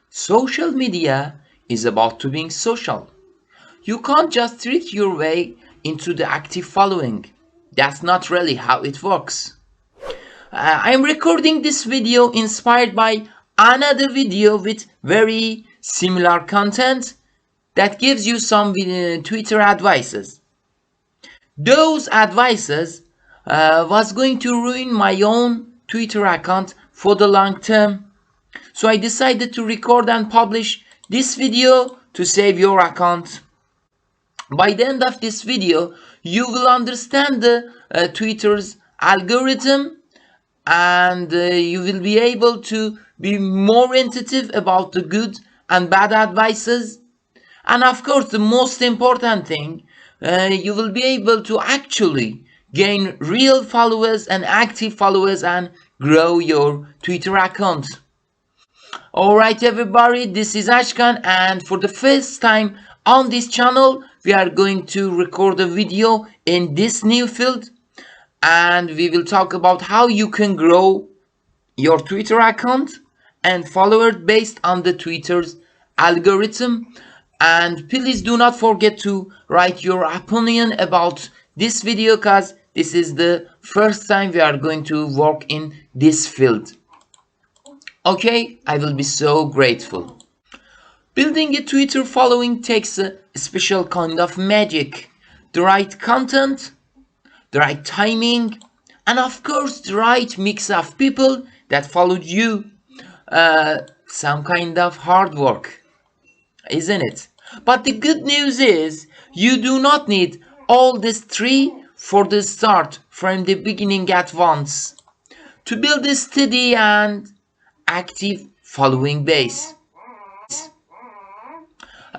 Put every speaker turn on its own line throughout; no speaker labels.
Social media is about to being social. You can't just trick your way into the active following. That's not really how it works. I'm recording this video inspired by another video with very similar content that gives you some Twitter advices. Those advices was going to ruin my own Twitter account for the long term. So I decided to record and publish this video to save your account. By the end of this video, you will understand the Twitter's algorithm, and you will be able to be more intuitive about the good and bad advices. And of course, the most important thing, you will be able to actually gain real followers and active followers and grow your Twitter account. Alright everybody, this is aSHKAN, and for the first time on this channel we are going to record a video in this new field, and we will talk about how you can grow your Twitter account and followers based on the Twitter's algorithm. And please do not forget to write your opinion about this video, because this is the first time we are going to work in this field. Okay, I will be so grateful. Building a Twitter following takes a special kind of magic. The right content, the right timing, and of course the right mix of people that followed you. Some kind of hard work, isn't it? But the good news is you do not need all these three for the start from the beginning at once to build a steady and active following base.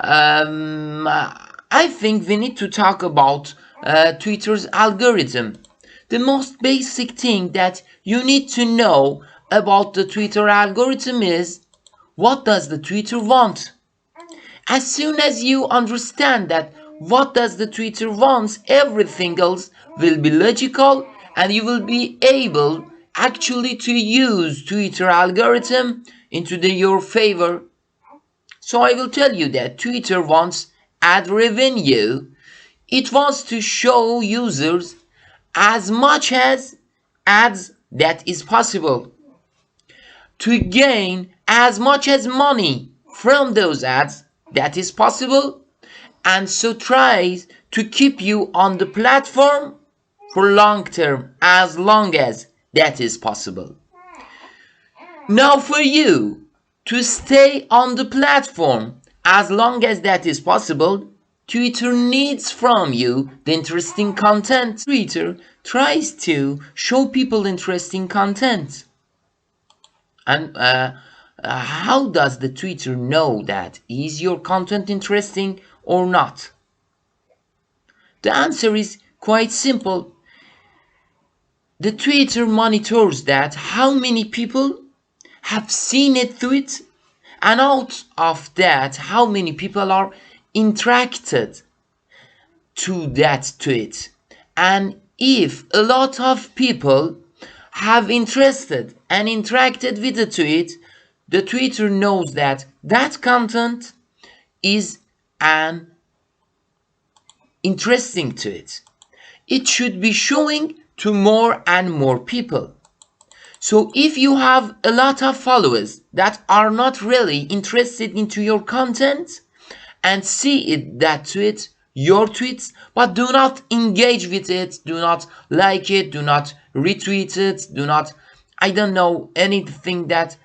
I think we need to talk about Twitter's algorithm. The most basic thing that you need to know about the Twitter algorithm is, what does the Twitter want? As soon as you understand that what does the Twitter wants, everything else will be logical, and you will be able actually to use Twitter algorithm into your favor. So I will tell you that Twitter wants ad revenue. It wants to show users as much as ads that is possible, to gain as much as money from those ads that is possible, and so tries to keep you on the platform for long term, as long as that is possible. Now for you to stay on the platform as long as that is possible, Twitter needs from you the interesting content. Twitter tries to show people interesting content. And how does the Twitter know that is your content interesting or not? The answer is quite simple. The Twitter monitors that how many people have seen a tweet, and out of that how many people are interacted to that tweet. And if a lot of people have interested and interacted with the tweet, the Twitter knows that that content is an interesting to it. It should be showing to more and more people. So if you have a lot of followers that are not really interested into your content and see it, that tweet, your tweets, but do not engage with it, do not like it, do not retweet it, do not, I don't know, anything that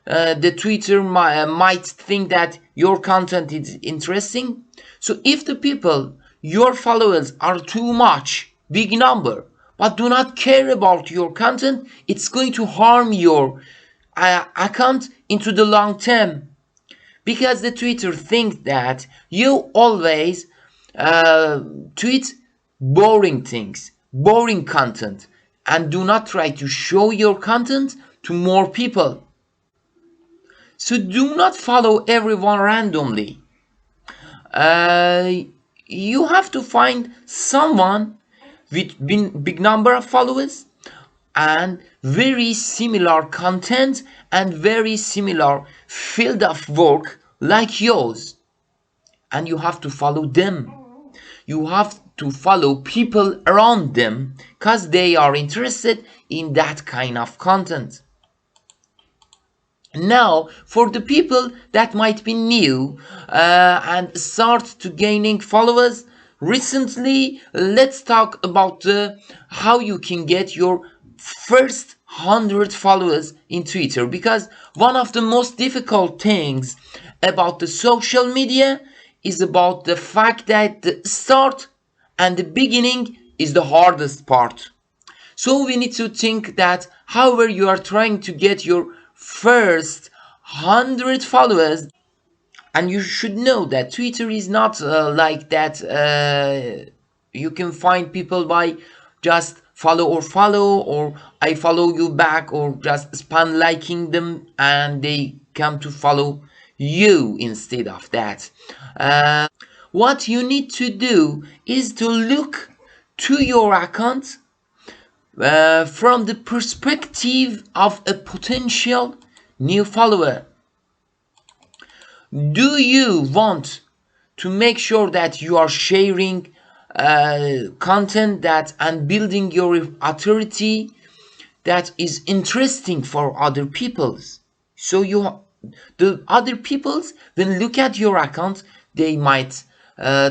the Twitter might think that your content is interesting. So if the people, your followers, are too much, big number, but do not care about your content, it's going to harm your account into the long term, because the Twitter thinks that you always tweet boring things, boring content, and do not try to show your content to more people. So do not follow everyone randomly. You have to find someone with big number of followers, and very similar content and very similar field of work like yours, and you have to follow them. You have to follow people around them because they are interested in that kind of content. Now, for the people that might be new and start to gaining followers recently, let's talk about how you can get your first 100 followers in Twitter, because one of the most difficult things about the social media is about the fact that the start and the beginning is the hardest part. So we need to think that however you are trying to get your first 100 followers, and you should know that Twitter is not like that. You can find people by just follow, or I follow you back, or just spam liking them and they come to follow you instead of that. What you need to do is to look to your account from the perspective of a potential new follower. Do you want to make sure that you are sharing content that and building your authority that is interesting for other peoples? So the other peoples, when look at your account, they might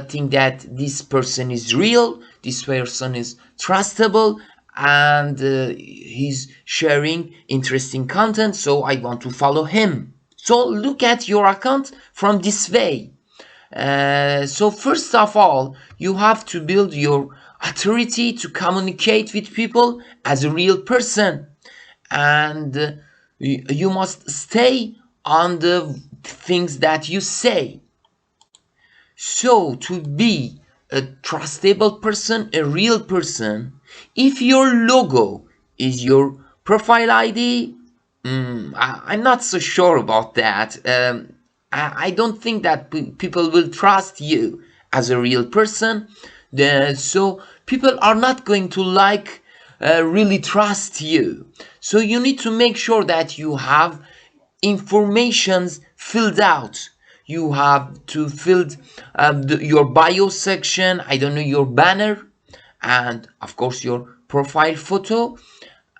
think that this person is real, this person is trustable, and he's sharing interesting content, so I want to follow him. So look at your account from this way. So first of all, you have to build your authority to communicate with people as a real person, and you must stay on the things that you say. So to be a trustable person, a real person, if your logo is your profile ID, I'm not so sure about that. I don't think that people will trust you as a real person. So people are not going to really trust you. So you need to make sure that you have informations filled out. You have to fill your bio section, I don't know, your banner, and of course your profile photo,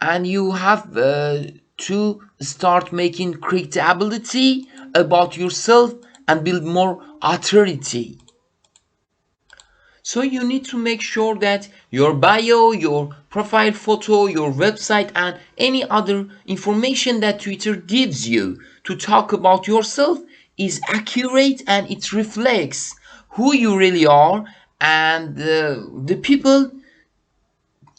and you have to start making credibility about yourself and build more authority. So you need to make sure that your bio, your profile photo, your website, and any other information that Twitter gives you to talk about yourself is accurate and it reflects who you really are, and the people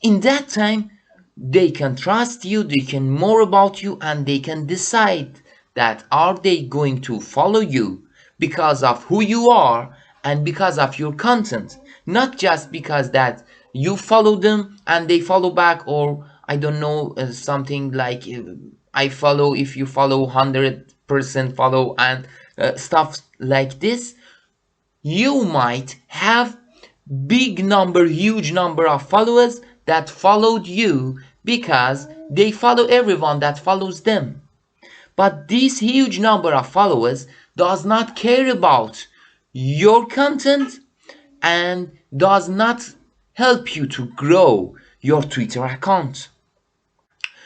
in that time, they can trust you, they can more about you, and they can decide that are they going to follow you because of who you are and because of your content, not just because that you follow them and they follow back, or I don't know, something like I follow if you follow 100% follow, and stuff like this. You might have huge number of followers that followed you because they follow everyone that follows them. But this huge number of followers does not care about your content and does not help you to grow your Twitter account.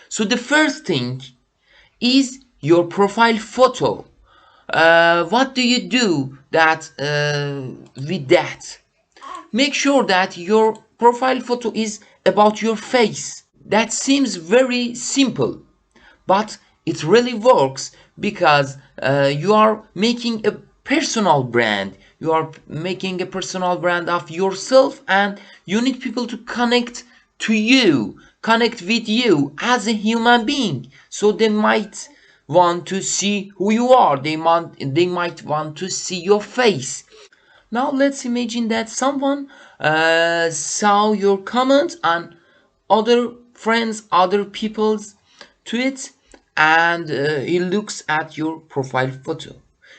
So the first thing is your profile photo. What do you do that with that? Make sure that your profile photo is about your face. That seems very simple, but it really works because you are making a personal brand. You are making a personal brand of yourself, and you need people to connect to you, connect with you as a human being. So they might want to see who you are. They might want to see your face. Now let's imagine that someone saw your comment on other friends, other people's tweets, and he looks at your profile photo.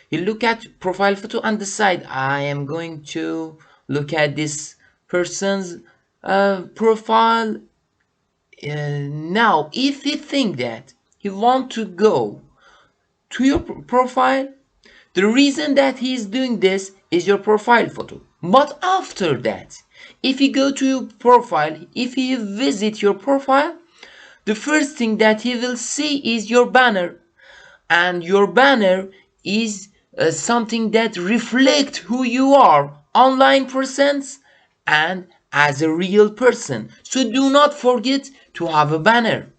He look at profile photo and decide, I am going to look at this person's profile. Now if you think that you want to go to your profile, the reason that he's doing this is your profile photo. But after that, if you go to your profile, if you visit your profile, the first thing that he will see is your banner. And your banner is something that reflects who you are online presence and as a real person. So do not forget to have a banner.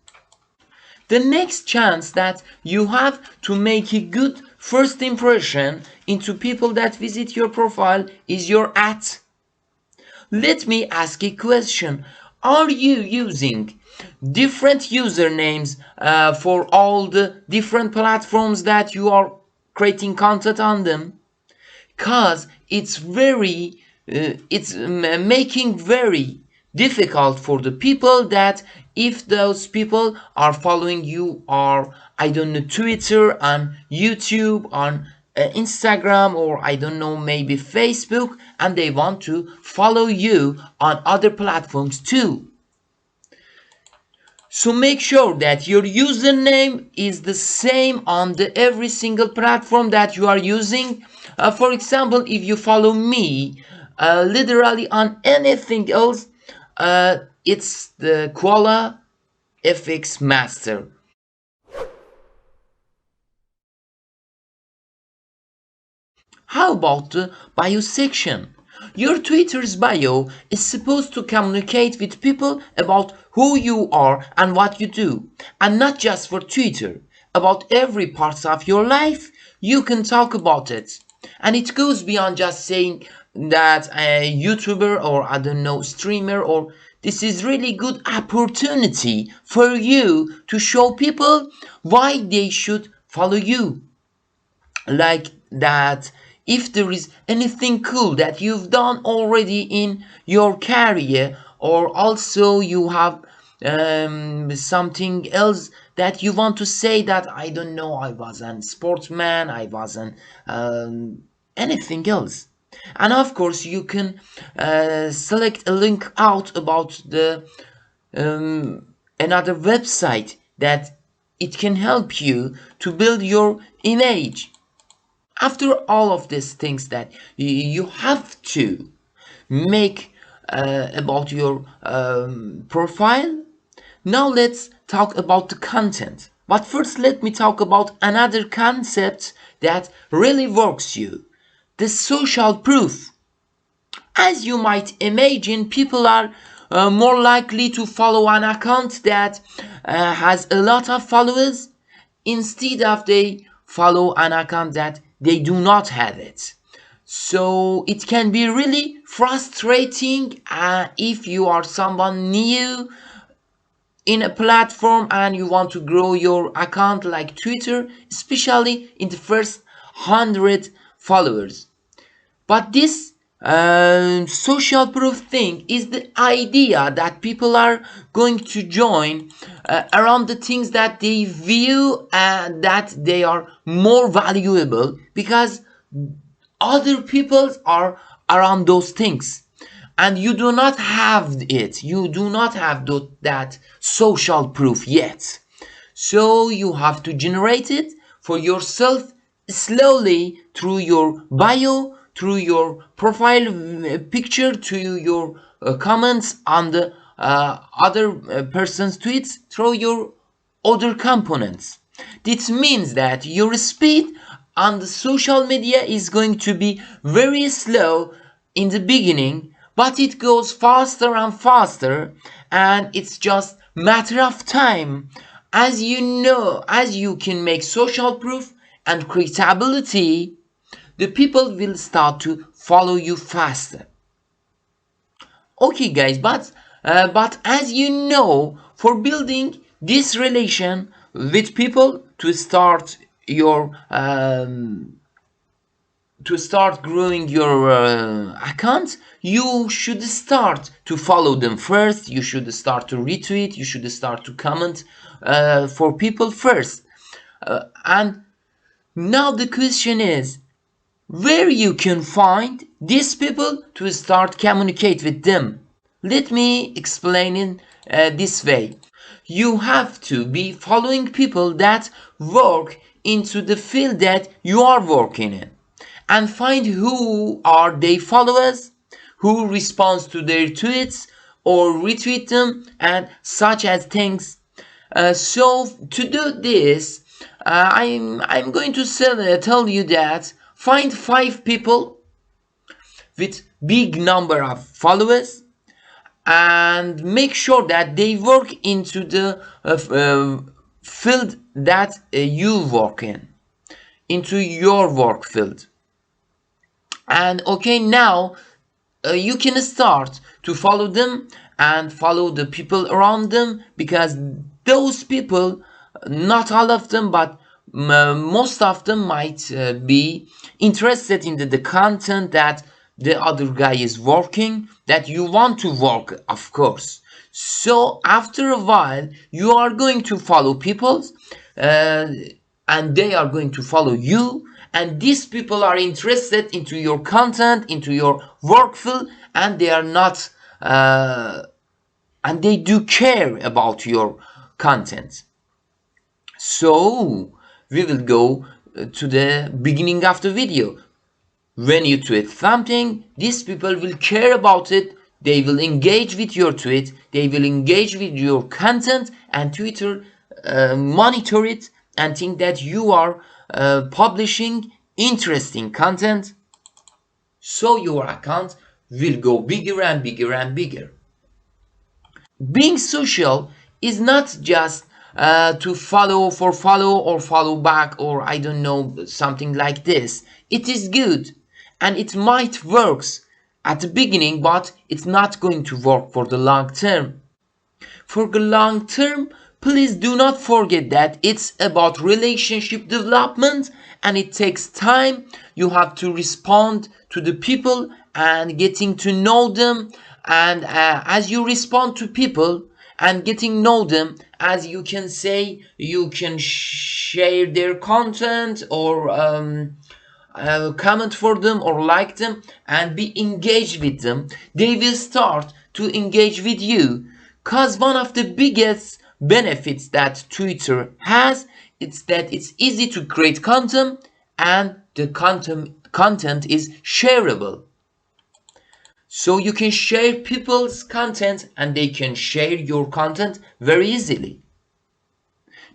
The next chance that you have to make a good first impression into people that visit your profile is your @ Let me ask a question. Are you using different usernames for all the different platforms that you are creating content on them? Cause it's making very difficult for the people that if those people are following you or I don't know Twitter, on YouTube, on Instagram, or I don't know maybe Facebook, and they want to follow you on other platforms too. So make sure that your username is the same on every single platform that you are using. For example, if you follow me literally on anything else, it's the Koala FX Master. How about the bio section? Your Twitter's bio is supposed to communicate with people about who you are and what you do. And not just for Twitter. About every part of your life, you can talk about it. And it goes beyond just saying that a YouTuber or I don't know streamer, or this is really good opportunity for you to show people why they should follow you, like that. If there is anything cool that you've done already in your career, or also you have something else that you want to say, that I don't know, I was a sportsman, I was an anything else. And of course you can select a link out about the another website that it can help you to build your image. After all of these things that you have to make about your profile, now let's talk about the content. But first let me talk about another concept that really works you, the social proof. As you might imagine, people are more likely to follow an account that has a lot of followers instead of they follow an account that they do not have it. So it can be really frustrating if you are someone new in a platform and you want to grow your account like Twitter, especially in the first 100 followers. But this social proof thing is the idea that people are going to join around the things that they view that they are more valuable because other people are around those things, and you do not have it, you do not have that social proof yet. So you have to generate it for yourself slowly through your bio, through your profile picture, to your comments on the other person's tweets, through your other components. This means that your speed on the social media is going to be very slow in the beginning, but it goes faster and faster, and it's just matter of time. As you know, as you can make social proof and credibility, the people will start to follow you faster. Okay guys, but as you know, for building this relation with people to start your to start growing your account, you should start to follow them first, you should start to retweet, you should start to comment for people first. And now the question is, where you can find these people to start communicate with them. Let me explain in this way. you have to be following people that work into the field that you are working in, and find who are they followers, who responds to their tweets or retweet them, and such as things. So to do this, I'm going to tell you that find 5 people with big number of followers, and make sure that they work into the field that you work in, into your work field. And okay, now you can start to follow them and follow the people around them, because those people, not all of them, but most of them might be interested in the content that the other guy is working, that you want to work, of course. So after a while you are going to follow people, uh, and they are going to follow you, and these people are interested into your content, into your work field, and they are not and they do care about your content. So we will go to the beginning of the video. When you tweet something, these people will care about it, they will engage with your tweet, they will engage with your content, and Twitter monitor it and think that you are publishing interesting content, so your account will go bigger and bigger and bigger. Being social is not just to follow for follow or follow back, or I don't know, something like this. It is good and it might works at the beginning, but it's not going to work for the long term. For the long term, please do not forget that it's about relationship development, and it takes time. You have to respond to the people and getting to know them, and as you respond to people and getting know them, as you can say, you can share their content or comment for them or like them and be engaged with them. They will start to engage with you, because one of the biggest benefits that Twitter has is that it's easy to create content, and the content is shareable. So you can share people's content and they can share your content very easily.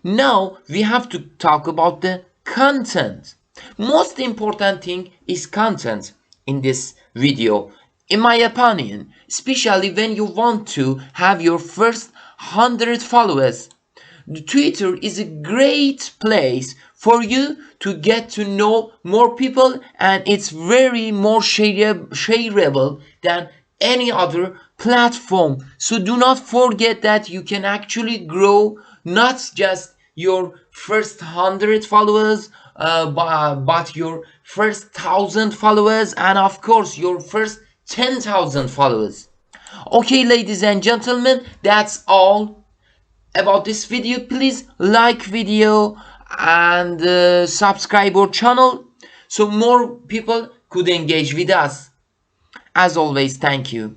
Now we have to talk about the content. Most important thing is content in this video, in my opinion, especially when you want to have your first 100 followers. Twitter is a great place for you to get to know more people, and it's very more shareable than any other platform. So do not forget that you can actually grow not just your first 100 followers, but your first 1,000 followers, and of course your first 10,000 followers. Okay, ladies and gentlemen, that's all about this video. Please like video and subscribe our channel so more people could engage with us. As always, thank you.